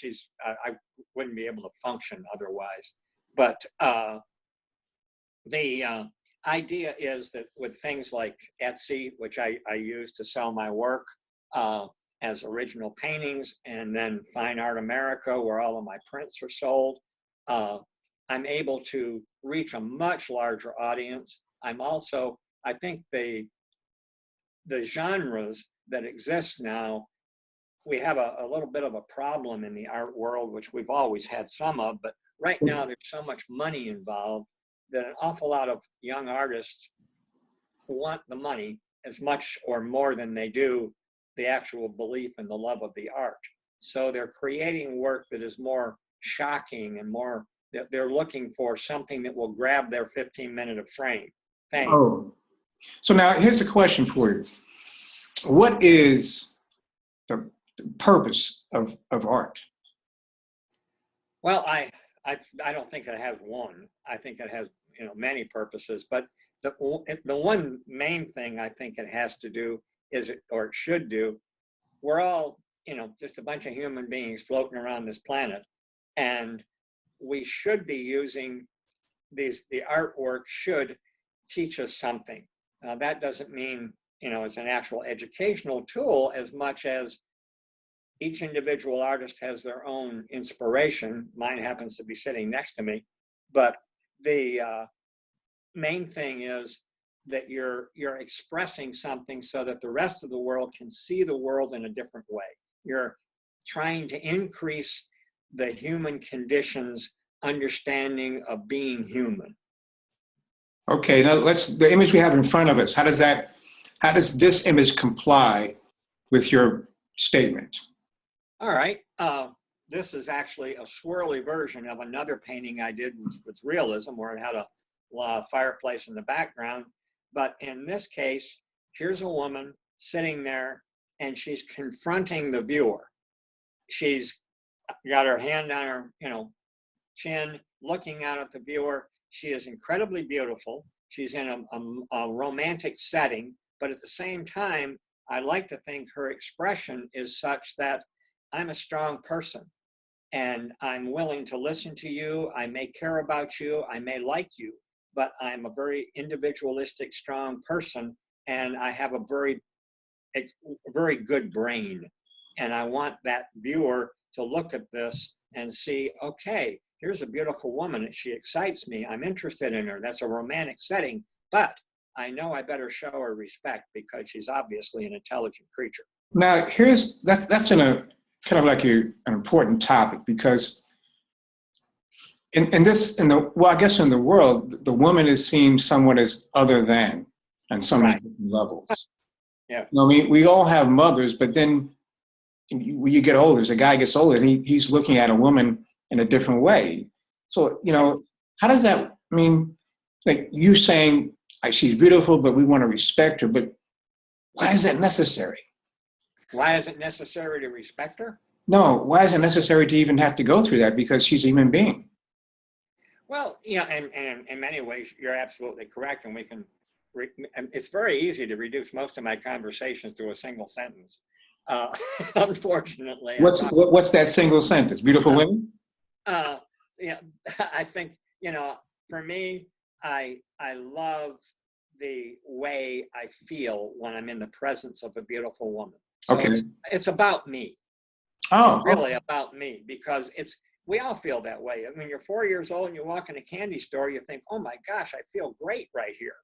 I wouldn't be able to function otherwise. But the idea is that with things like Etsy, which I use to sell my work as original paintings, and then Fine Art America, where all of my prints are sold, I'm able to reach a much larger audience. I think the genres that exist now, we have a little bit of a problem in the art world, which we've always had some of, but right now there's so much money involved that an awful lot of young artists want the money as much or more than they do the actual belief and the love of the art. So they're creating work that is more shocking and more, that they're looking for something that will grab their 15-minute of fame.
Oh, so now here's a question for you. What is the purpose of art?
Well, I don't think it has one. I think it has many purposes, but the one main thing I think it has to do or it should do, we're all just a bunch of human beings floating around this planet, and we should be using the artwork should teach us something. Now, that doesn't mean it's an actual educational tool as much as each individual artist has their own inspiration. Mine happens to be sitting next to me, but the main thing is that you're expressing something so that the rest of the world can see the world in a different way. You're trying to increase the human condition's understanding of being human.
Okay, now the image we have in front of us, how does this image comply with your statement?
All right. This is actually a swirly version of another painting I did with realism, where it had a fireplace in the background. But in this case, here's a woman sitting there, and she's confronting the viewer. She's got her hand on her, chin, looking out at the viewer. She is incredibly beautiful. She's in a romantic setting, but at the same time, I like to think her expression is such that I'm a strong person and I'm willing to listen to you. I may care about you. I may like you, but I'm a very individualistic, strong person, and I have a very good brain. And I want that viewer to look at this and see, okay, here's a beautiful woman. She excites me. I'm interested in her. That's a romantic setting, but I know I better show her respect because she's obviously an intelligent creature.
Now, that's in a kind of like an important topic, because I guess in the world, the woman is seen somewhat as other than on so many different levels.
Yeah.
I mean, we all have mothers, but then when you get older, as a guy gets older, and he's looking at a woman in a different way. So, how does that, I mean, like you saying, she's beautiful, but we want to respect her, but why is that necessary?
Why is it necessary to respect her?
No, why is it necessary to even have to go through that? Because she's a human being.
Well, and in many ways, you're absolutely correct. And it's very easy to reduce most of my conversations to a single sentence. Unfortunately.
What's that single sentence? Beautiful women?
Yeah, I think, for me, I love the way I feel when I'm in the presence of a beautiful woman. So
Okay.
it's about me.
Oh,
really about me, because we all feel that way. I mean, you're 4 years old and you walk in a candy store, you think, oh my gosh, I feel great right here.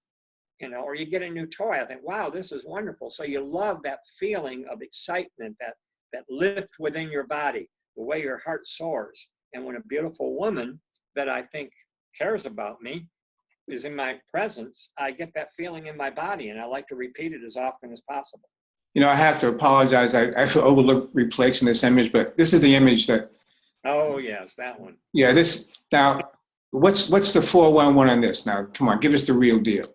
Or you get a new toy, I think, wow, this is wonderful. So you love that feeling of excitement, that lift within your body, the way your heart soars. And when a beautiful woman that I think cares about me is in my presence, I get that feeling in my body, and I like to repeat it as often as possible.
I have to apologize. I actually overlooked replacing this image, but this is the image that.
Oh yes, that one.
Yeah, this now. What's the 411 on this? Now, come on, give us the real deal.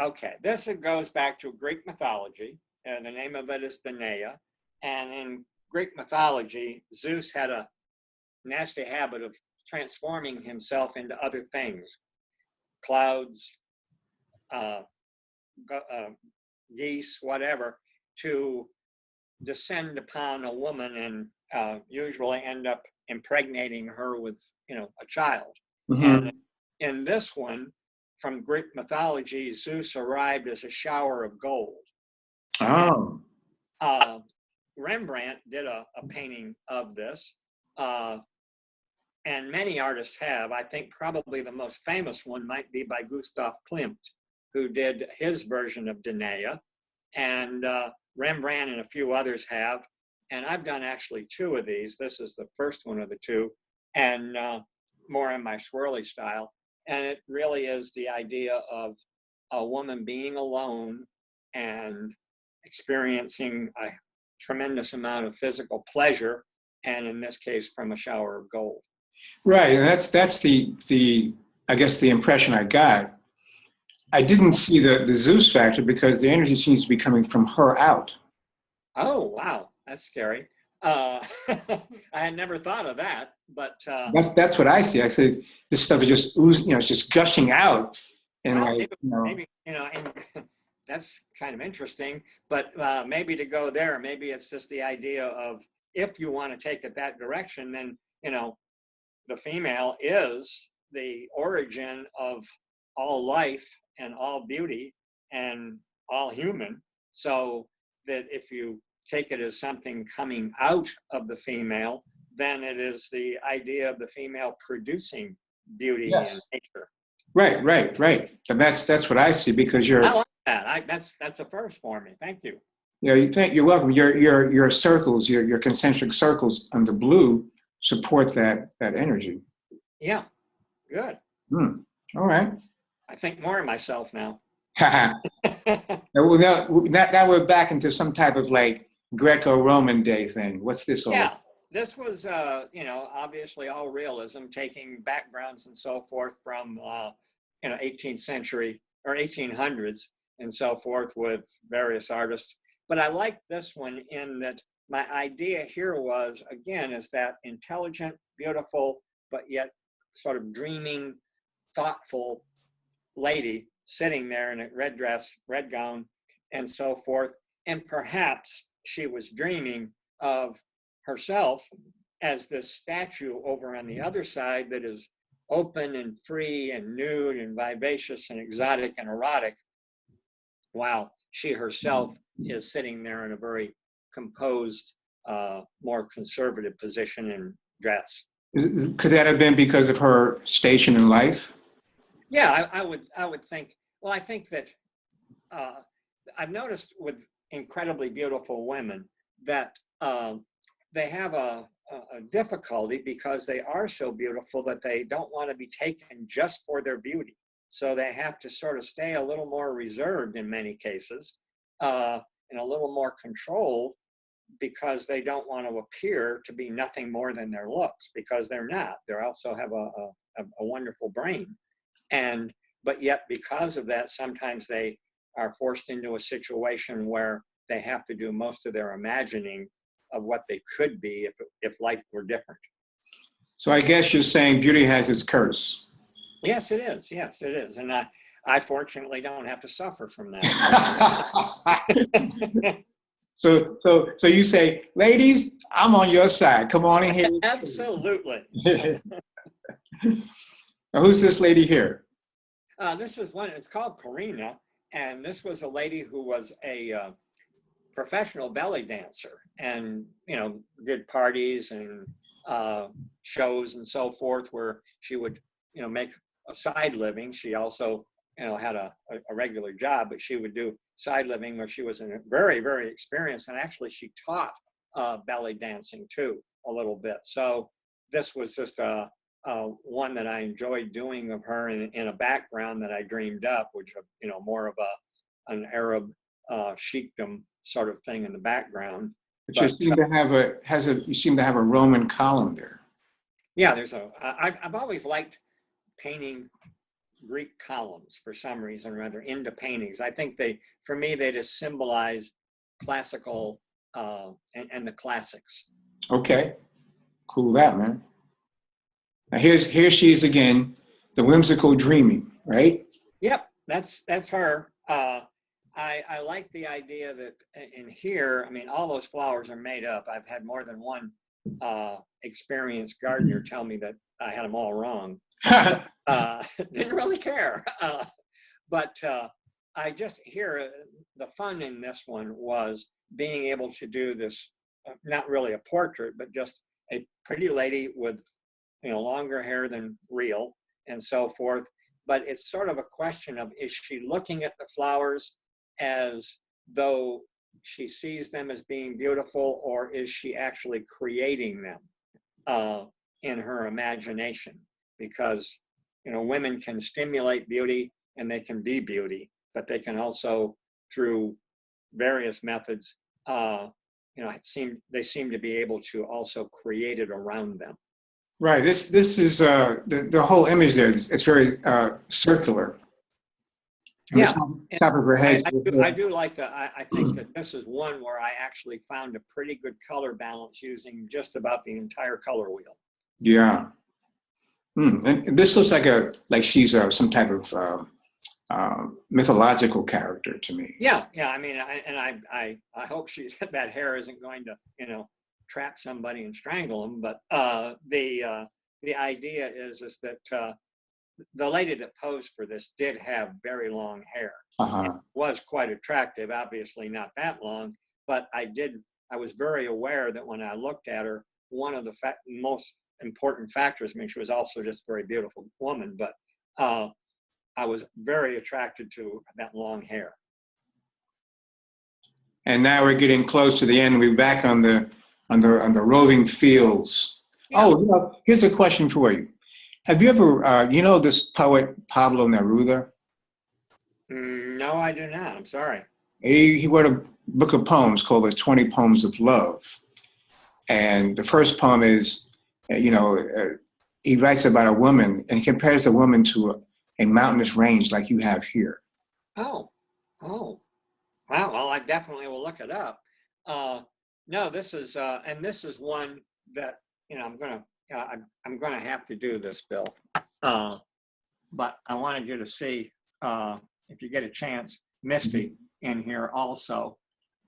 Okay, this goes back to Greek mythology, and the name of it is Danae. And in Greek mythology, Zeus had a nasty habit of transforming himself into other things, clouds, geese, whatever, to descend upon a woman and usually end up impregnating her with, a child.
Mm-hmm.
And in this one, from Greek mythology, Zeus arrived as a shower of gold.
Oh.
And, Rembrandt did a painting of this, and many artists have. I think probably the most famous one might be by Gustav Klimt, who did his version of Danae, and Rembrandt and a few others have. And I've done actually 2 of these. This is the first one of the 2, and more in my swirly style. And it really is the idea of a woman being alone and experiencing a tremendous amount of physical pleasure, and in this case, from a shower of gold.
Right, and that's the I guess the impression I got. I didn't see the Zeus factor because the energy seems to be coming from her out.
Oh wow, that's scary. I had never thought of that, but
That's what I see. I say this stuff is just oozing, it's just gushing out, and
well,
like
and that's kind of interesting. But maybe to go there, maybe it's just the idea of, if you want to take it that direction, then the female is the origin of all life and all beauty and all human. So that if you take it as something coming out of the female, then it is the idea of the female producing beauty and nature.
Right. And that's what I see, because
I like that. That's a first for me. Thank you.
You're welcome. Your circles, your concentric circles on the blue support that energy.
Yeah, good.
All right.
I think more of myself now.
Well, now we're back into some type of like Greco-Roman day thing. What's this all about?
this was, you know, obviously all realism, taking backgrounds and so forth from, you know, 18th century or 1800s and so forth with various artists. But I like this one in that my idea here was, again, is that intelligent, beautiful, but yet sort of dreaming, thoughtful lady sitting there in a red dress, red gown, and so forth. And perhaps she was dreaming of herself as this statue over on the other side that is open and free and nude and vivacious and exotic and erotic, while she herself is sitting there in a very composed, more conservative position and dress.
Could that have been because of her station in life?
Yeah, I would think. Well, I think that I've noticed with incredibly beautiful women that they have a difficulty because they are so beautiful that they don't want to be taken just for their beauty. So they have to sort of stay a little more reserved in many cases, and a little more controlled, because they don't want to appear to be nothing more than their looks, because they're not. They also have a wonderful brain. But yet because of that, sometimes they are forced into a situation where they have to do most of their imagining of what they could be if life were different.
So I guess you're saying beauty has its curse.
Yes, it is. Yes, it is. And I fortunately don't have to suffer from that.
So you say, ladies, I'm on your side. Come on in here.
Absolutely.
Now, who's this lady here?
This is one, it's called Karina. And this was a lady who was a professional belly dancer and, you know, did parties and shows and so forth where she would, you know, make a side living. She also, you know, had a regular job, but she would do side living where she was very, very experienced. And actually she taught belly dancing too, a little bit. So this was just one that I enjoyed doing of her in a background that I dreamed up, which, you know, more of an Arab sheikdom sort of thing in the background.
But you seem to have you seem to have a Roman column there.
Yeah, I've always liked painting Greek columns for some reason or other into paintings. I think for me, they just symbolize classical and the classics.
Okay, cool that, man. Now here she is again, the whimsical dreaming, right?
Yep, that's her. I like the idea that in here, I mean, all those flowers are made up. I've had more than one experienced gardener tell me that I had them all wrong. Didn't really care. But I just hear the fun in this one was being able to do this, not really a portrait, but just a pretty lady with, you know, longer hair than real and so forth. But it's sort of a question of, is she looking at the flowers as though she sees them as being beautiful, or is she actually creating them in her imagination? Because, you know, women can stimulate beauty and they can be beauty, but they can also, through various methods, you know, they seem to be able to also create it around them.
Right. This is the whole image there. It's very circular.
Yeah,
top of her head.
I do like that. I think that this is one where I actually found a pretty good color balance using just about the entire color wheel.
Yeah. And this looks like she's some type of mythological character to me.
Yeah. I mean, I hope that hair isn't going to, you know, trap somebody and strangle them. But the idea is that the lady that posed for this did have very long hair. It was quite attractive, obviously not that long, but I was very aware that when I looked at her, one of the most important factors, I mean, she was also just a very beautiful woman, but I was very attracted to that long hair.
And now we're getting close to the end. We're back on the roving fields. Yeah. Oh, you know, here's a question for you. Have you ever, you know, this poet Pablo Neruda?
No, I do not. I'm sorry.
He wrote a book of poems called The 20 Poems of Love. And the first poem is, he writes about a woman and he compares the woman to a mountainous range like you have here.
Oh, oh, wow. Well, I definitely will look it up. No, this is, and this is one that, I'm gonna have to do this, Bill. But I wanted you to see, if you get a chance, Misty in here also,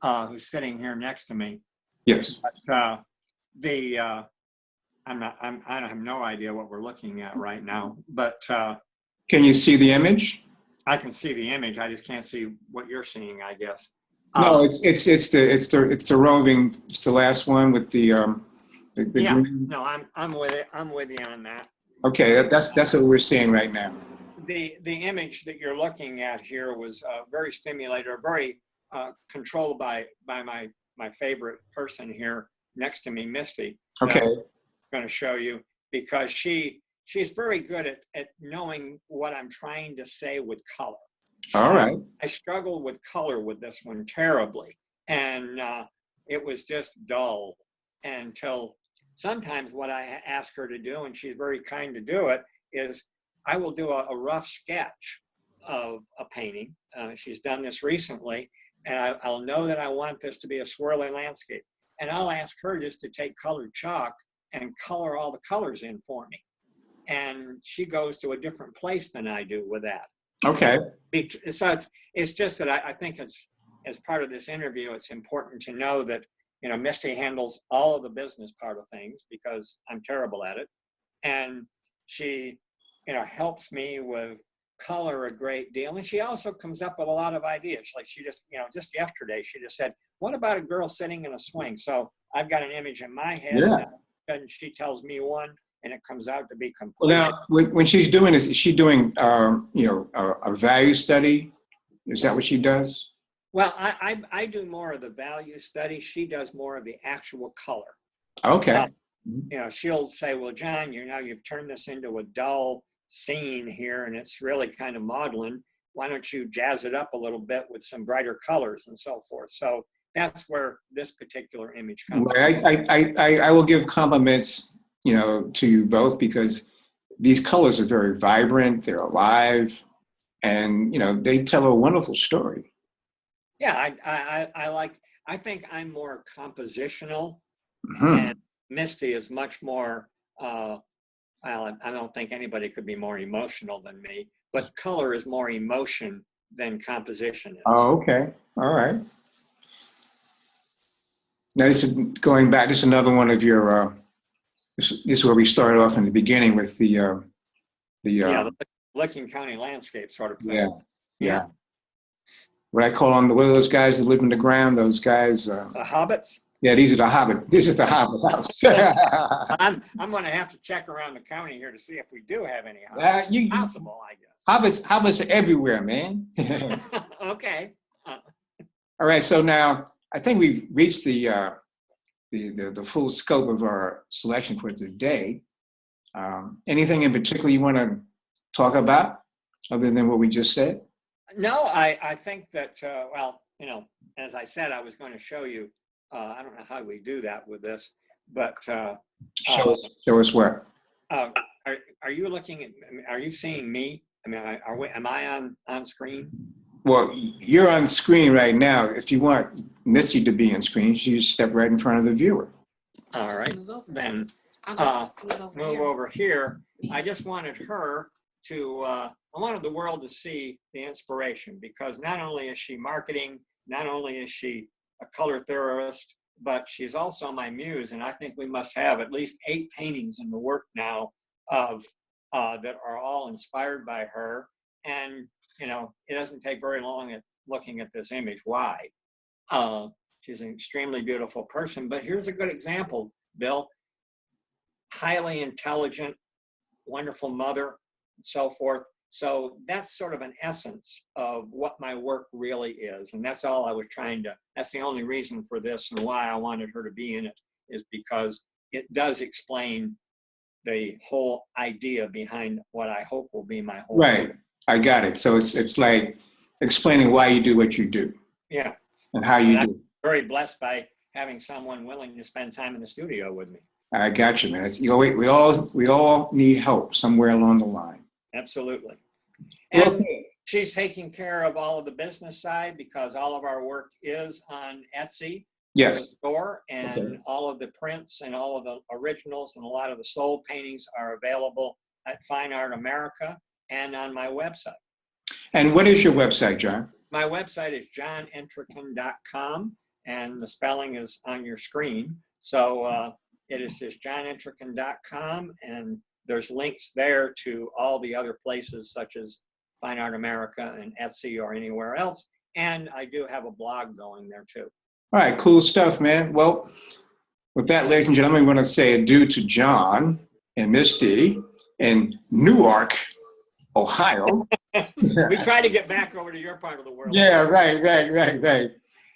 who's sitting here next to me.
Yes.
But, I have no idea what we're looking at right now, but
Can you see the image?
I can see the image. I just can't see what you're seeing, I guess.
No, it's the roving. It's the last one with the
Yeah,
green.
no, I'm with it. I'm with you on that.
Okay, that's what we're seeing right now.
The image that you're looking at here was very stimulated, or very controlled by my favorite person here next to me, Misty.
Okay.
I'm going to show you, because she's very good at knowing what I'm trying to say with color.
All right.
I struggled with color with this one terribly, and it was just dull until sometimes what I ask her to do, and she's very kind to do it, is I will do a rough sketch of a painting. She's done this recently, and I'll know that I want this to be a swirling landscape. And I'll ask her just to take colored chalk and color all the colors in for me. And she goes to a different place than I do with that.
Okay.
So it's just that I think it's, as part of this interview, it's important to know that, Misty handles all of the business part of things because I'm terrible at it. And she, helps me with color a great deal. And she also comes up with a lot of ideas. Like she just, just yesterday, she just said, what about a girl sitting in a swing? So I've got an image in my head, and she tells me one, and it comes out to be complete.
Now, when she's doing this, is she doing, a value study? Is that what she does?
Well, I do more of the value study. She does more of the actual color.
Okay.
She'll say, well, John, you've turned this into a dull scene here, and it's really kind of maudlin. Why don't you jazz it up a little bit with some brighter colors and so forth? So that's where this particular image comes from.
I will give compliments, to you both, because these colors are very vibrant. They're alive, and they tell a wonderful story.
Yeah, I think I'm more compositional,
Mm-hmm.
and Misty is much more, well, I don't think anybody could be more emotional than me, but color is more emotion than composition is.
Oh, okay. All right. Now, this is going back. This is another one of your. This is where we started off in the beginning with the.
The Licking County landscape sort of thing.
Yeah. What I call them, what are those guys that live in the ground? Those guys.
The hobbits.
Yeah, these are the hobbit. This is the hobbit house.
I'm going to have to check around the county here to see if we do have any hobbits. Possible, I guess.
Hobbits are everywhere, man.
Okay.
All right, so now I think we've reached the full scope of our selection for today. Anything in particular you want to talk about, other than what we just said?
No, I think that as I said, I was going to show you. I don't know how we do that with this, but
show us what.
Are you looking at? Are you seeing me? I mean, am I on screen?
Well, you're on screen right now. If you want Missy to be on screen, she just step right in front of the viewer.
All right, then move over here. I just wanted her to. I wanted the world to see the inspiration, because not only is she marketing, not only is she a color theorist, but she's also my muse, and I think we must have at least 8 paintings in the work now of that are all inspired by her. And it doesn't take very long at looking at this image why. She's an extremely beautiful person, but here's a good example, Bill. Highly intelligent, wonderful mother, and so forth. So that's sort of an essence of what my work really is. And that's all I was that's the only reason for this, and why I wanted her to be in it, is because it does explain the whole idea behind what I hope will be my whole
Right.
work.
I got it. So it's like explaining why you do what you do.
Yeah.
And how you do.
I'm very blessed by having someone willing to spend time in the studio with me.
I got you, man. We all need help somewhere along the line.
Absolutely.
Well,
And she's taking care of all of the business side because all of our work is on Etsy.
yes.
Store, and all of the prints and all of the originals and a lot of the sold paintings are available at Fine Art America and on my website.
And what is your website, John?
My website is johnentrekin.com, and the spelling is on your screen. So it is just johnentrekin.com, and there's links there to all the other places such as Fine Art America and Etsy or anywhere else. And I do have a blog going there too.
All right, cool stuff, man. Well, with that, ladies and gentlemen, we want to say adieu to John and Misty in Newark, Ohio.
We try to get back over to your part of the world.
Yeah, right.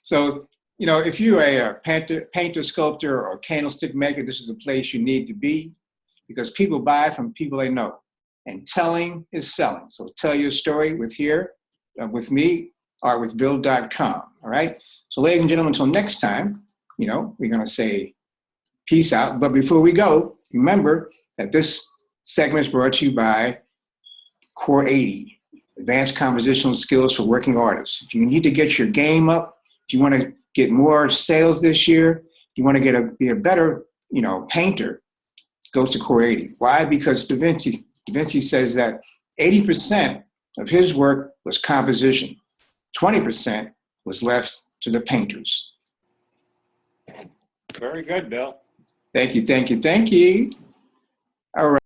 So, if you're a painter, sculptor, or candlestick maker, this is the place you need to be because people buy from people they know. And telling is selling. So tell your story with me, artwithbill.com. All right. So, ladies and gentlemen, until next time, we're going to say peace out. But before we go, remember that this segment is brought to you by Core 80, Advanced Compositional Skills for Working Artists. If you need to get your game up, if you want to get more sales this year, you want to be a better, painter, go to Core 80. Why? Because Da Vinci says that 80% of his work was composition. 20% was left to the painters.
Very good, Bill.
Thank you. All right.